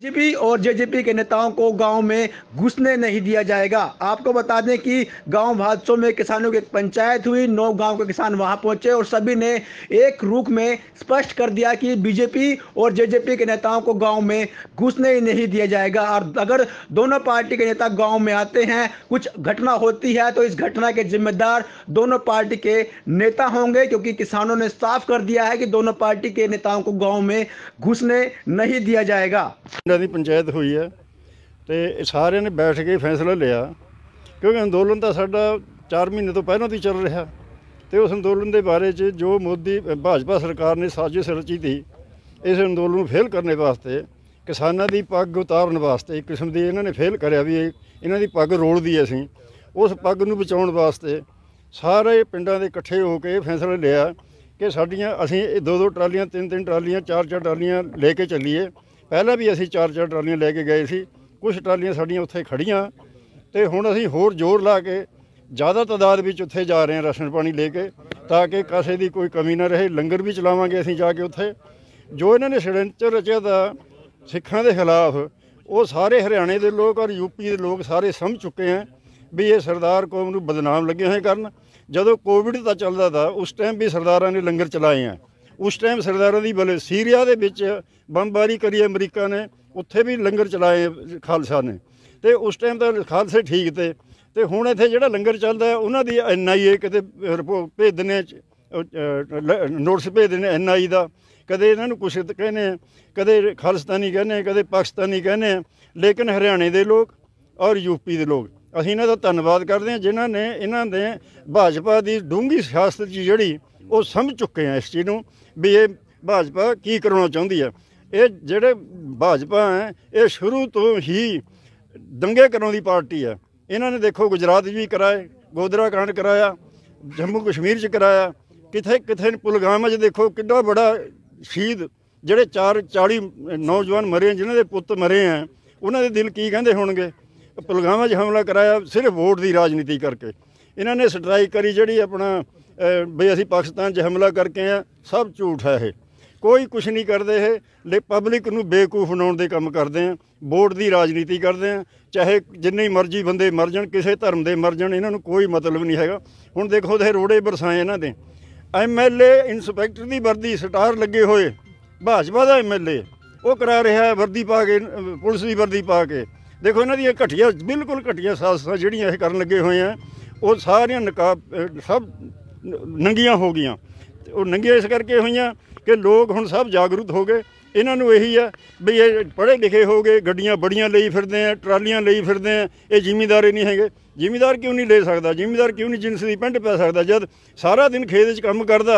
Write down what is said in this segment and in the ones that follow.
BJP और JJP के नेताओं को गांव में घुसने नहीं दिया जाएगा। आपको बता दें कि गांव भादसों में किसानों की एक पंचायत हुई, 9 गांव के किसान वहां पहुंचे और सभी ने एक रुख में स्पष्ट कर दिया कि बीजेपी और जेजेपी के नेताओं को गांव में घुसने ही नहीं दिया जाएगा। और अगर दोनों पार्टी के नेता गांव में आते हैं, कुछ घटना होती है, तो इस घटना के जिम्मेदार दोनों पार्टी के नेता होंगे, क्योंकि किसानों ने साफ कर दिया है कि दोनों पार्टी के नेताओं को गांव में घुसने नहीं दिया जाएगा। पिंडां दी पंचायत हुई है तो सारे ने बैठ के फैसला लिया, क्योंकि अंदोलन तो साडा 4 महीने तो पहलों ही चल रहा। तो उस अंदोलन के बारे च जो मोदी भाजपा सरकार ने साजिश रची थी, इस अंदोलन को फेल करने वास्ते, किसानों की पग उतारन वास्ते एक किस्म की इन्होंने फेल कराया भी इन्हों की पग रोल दी। असीं उस पग नूं बचाउण वास्ते सारे पिंडां दे इकट्ठे होकर फैसला लिया कि साडियां असीं 2-2 ट्रालियां 3-3 ट्रालियां 4-4 ट्रालियां लेके चलीए। पहला भी असीं 4-4 ट्रालियां लैके गए सी, कुछ ट्रालियां साडियां उत्थे खड़ियां ते हुण असीं होर जोर ला के ज़्यादा तादाद विच उत्थे जा रहे हैं राशन पानी लेके, ताकि किसी की कोई कमी ना रहे। लंगर भी चलावांगे असीं जाके उत्थे। जो इन्होंने षड्यंत्र रचिया था सिखां दे खिलाफ, वो सारे हरियाणे के लोग और यूपी के लोग सारे समझ चुके हैं भी ये सरदार कौम नूं बदनाम लगे हुए करन। जदों कोविड का चलता था उस टाइम भी सरदारां ने लंगर चलाए हैं। उस टाइम सरदारां दी भले सीरिया दे विच बमबारी करी अमरीका ने, उत्थे भी लंगर चलाए खालसा ने, तो उस टाइम तो खालसे ठीक थे। तो हुण इत्थे जिहड़ा लंगर चलदा है उन्हां दी NIA किते रिपोर्ट भेज दिंदे, नोटिस भेज दिंदे NIA दा, कदे इन्हां नूं कुछ कहने, कदे खालिस्तानी कहने, कदे पाकिस्तानी कहने। लेकिन हरियाणे के लोग और यूपी के लोग असीं इन्हां दा धन्नवाद करते हैं, जिन्हां ने इन्हां ने भाजपा की डूंघी सियासत जिहड़ी वो समझ चुके हैं इस चीज़ नूं भी ये भाजपा की करना चाहती है। ये जिहड़े भाजपा है ये शुरू तो ही दंगे कराउण दी पार्टी है। इन्होंने देखो गुजरात भी कराए, गोधरा कांड कराया, जम्मू कश्मीर च कराया, किथे किथे पुलवामा च देखो कितना बड़ा शहीद जिहड़े 40 नौजवान मरे, जिन्हों के पुत मरे हैं, उन्होंने दिल की कहते होणगे। पुलवामा च हमला कराया सिर्फ वोट की राजनीति करके। इन्होंने स्ट्राइक करी जिहड़ी अपना बई असीं पाकिस्तान च हमला करके हैं, सब झूठ है। ये कोई कुछ नहीं करते है, ले पब्लिक नूं बेवकूफ बनाउण दे काम करते हैं, वोट की राजनीति करते हैं। चाहे जिन्ने मर्जी बंदे मर जाण, किसी धर्म के मर जाण, इन्हां नूं कोई मतलब नहीं हैगा। हुण देखो ते रोड़े बरसाए इन्हां दे। MLA इंस्पैक्टर की वर्दी स्टार लगे हुए भाजपा का MLA वो करा रहा है वर्दी पा के, पुलिस की वर्दी पा के। देखो इन्हां दी घटिया, बिल्कुल घटिया साजिशां जिहड़ियां करन लगे हुए हैं, वो सारियां नकाब सब नंगियां हो गई। वो नंगियां इस करके हुई कि लोग हुण सब जागरूक हो गए। इन्हां नूं यही है भी ये पढ़े लिखे हो गए, गड्डियां बड़ियां लई फिरदे हैं, ट्रालियां लई फिरदे हैं, ये जिमीदार ही नहीं हैगे। जिमीदार क्यों नहीं ले सकता? जिमीदार क्यों नहीं जिनस की पेंट पै सकता? जब सारा दिन खेत च काम करदा,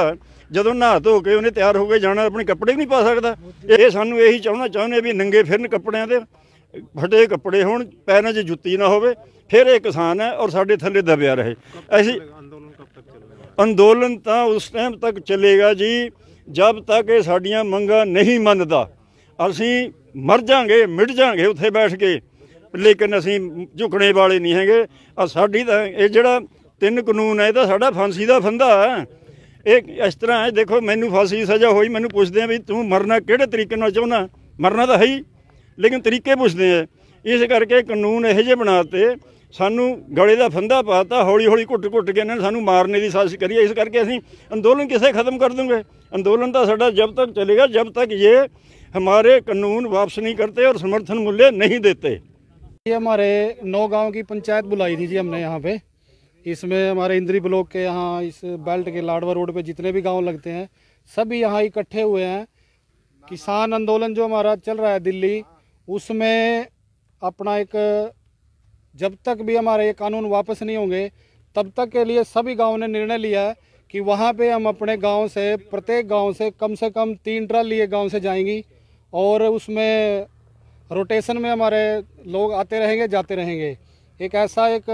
जदों नहा धो के उन्हें तैयार हो के जाना, अपने कपड़े भी नहीं पा सकता। ये सानूं यही चाहुंदे भी नंगे फिरन कपड़ियां ते, फटे कपड़े होण, पैरां 'च जुत्ती ना होवे, फिर ये किसान है और साडे थल्ले दबिया रहे। ऐसी अंदोलन तो उस टाइम तक चलेगा जी जब तक ये साडियां मंगां नहीं मनदा। असीं मर जांगे, मिट जांगे उत्थे बैठ के, लेकिन असीं झुकने वाले नहीं हैगे। साडी तां ये जिहड़ा 3 कानून है, ये साडा फांसी दा फंदा है। ये इस तरह है, देखो मैनू फांसी की सज़ा होई, मैनू पुछदे भी तूं मरना किहड़े तरीके नाल चाहुंदा? मरना तो है ही, लेकिन तरीके पुछदे हैं। इस करके कानून इहो जिहे बनाते, सानू गले का फंदा पाता, हौली हौली घुट घुट के इन्होंने सानू मारने की साजिश करी। इस करके असीं अंदोलन किसे ख़त्म कर देंगे? अंदोलन तो साडा जब तक चलेगा जब तक ये हमारे कानून वापस नहीं करते और समर्थन मूल्य नहीं देते। ये हमारे 9 गांव की पंचायत बुलाई थी जी हमने यहाँ पे। इसमें हमारे इंद्री ब्लॉक के यहाँ इस बेल्ट के लाडवा रोड पे जितने भी गांव लगते हैं सभी यहाँ इकट्ठे हुए हैं। किसान आंदोलन जो हमारा चल रहा है दिल्ली, उसमें अपना एक, जब तक भी हमारे ये कानून वापस नहीं होंगे तब तक के लिए सभी गाँव ने निर्णय लिया है कि वहाँ पे हम अपने गांव से, प्रत्येक गांव से कम 3 ट्राली ये गाँव से जाएंगी और उसमें रोटेशन में हमारे लोग आते रहेंगे जाते रहेंगे। एक ऐसा एक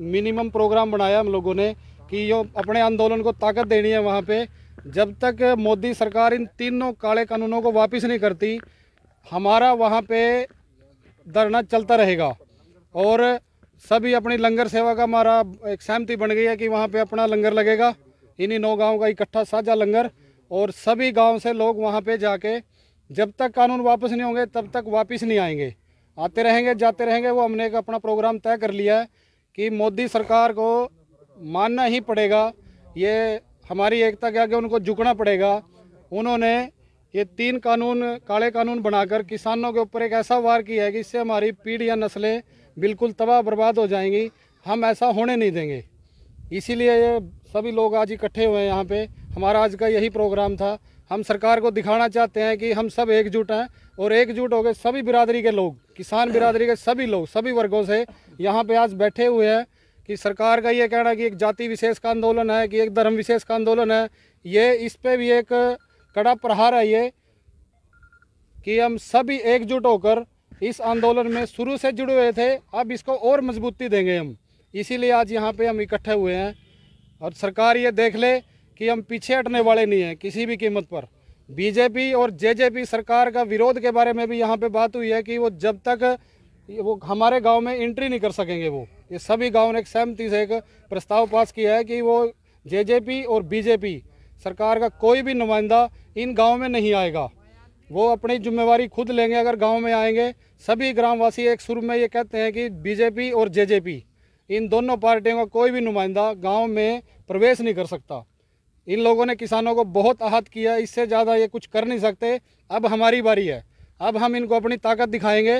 मिनिमम प्रोग्राम बनाया हम लोगों ने कि जो अपने आंदोलन को ताकत देनी है वहाँ पे। जब तक मोदी सरकार इन तीनों काले कानूनों को वापस नहीं करती, हमारा वहाँ पे धरना चलता रहेगा। और सभी अपनी लंगर सेवा का हमारा एक सहमति बन गई है कि वहाँ पे अपना लंगर लगेगा, इन्हीं 9 गाँव का इकट्ठा साझा लंगर, और सभी गाँव से लोग वहाँ पे जाके जब तक कानून वापस नहीं होंगे तब तक वापस नहीं आएंगे, आते रहेंगे जाते रहेंगे। वो हमने एक अपना प्रोग्राम तय कर लिया है कि मोदी सरकार को मानना ही पड़ेगा, ये हमारी एकता के आगे उनको झुकना पड़ेगा। उन्होंने ये 3 कानून, काले कानून बनाकर किसानों के ऊपर एक ऐसा वार किया है कि इससे हमारी पीढ़ियां, नस्लें बिल्कुल तबाह बर्बाद हो जाएंगी। हम ऐसा होने नहीं देंगे। इसीलिए ये सभी लोग आज इकट्ठे हुए हैं यहाँ पे। हमारा आज का यही प्रोग्राम था। हम सरकार को दिखाना चाहते हैं कि हम सब एकजुट हैं और एकजुट हो गए सभी बिरादरी के लोग, किसान बिरादरी के सभी लोग, सभी वर्गों से यहाँ पे आज बैठे हुए हैं कि सरकार का ये कहना कि एक जाति विशेष का आंदोलन है, कि एक धर्म विशेष का आंदोलन है, ये इस पे भी एक कड़ा प्रहार है ये कि हम सभी एकजुट होकर इस आंदोलन में शुरू से जुड़े हुए थे, अब इसको और मजबूती देंगे हम। इसीलिए आज यहाँ पे हम इकट्ठे हुए हैं और सरकार ये देख ले कि हम पीछे हटने वाले नहीं हैं किसी भी कीमत पर। बीजेपी और जेजेपी सरकार का विरोध के बारे में भी यहाँ पे बात हुई है कि वो जब तक वो हमारे गांव में एंट्री नहीं कर सकेंगे। वो ये सभी गांव ने एक सहमति से एक प्रस्ताव पास किया है कि वो जेजेपी और बीजेपी सरकार का कोई भी नुमाइंदा इन गाँव में नहीं आएगा। वो अपनी जिम्मेवारी खुद लेंगे अगर गांव में आएंगे। सभी ग्रामवासी एक सुर में ये कहते हैं कि बीजेपी और जेजेपी, इन दोनों पार्टियों का कोई भी नुमाइंदा गांव में प्रवेश नहीं कर सकता। इन लोगों ने किसानों को बहुत आहत किया, इससे ज़्यादा ये कुछ कर नहीं सकते। अब हमारी बारी है, अब हम इनको अपनी ताकत दिखाएंगे।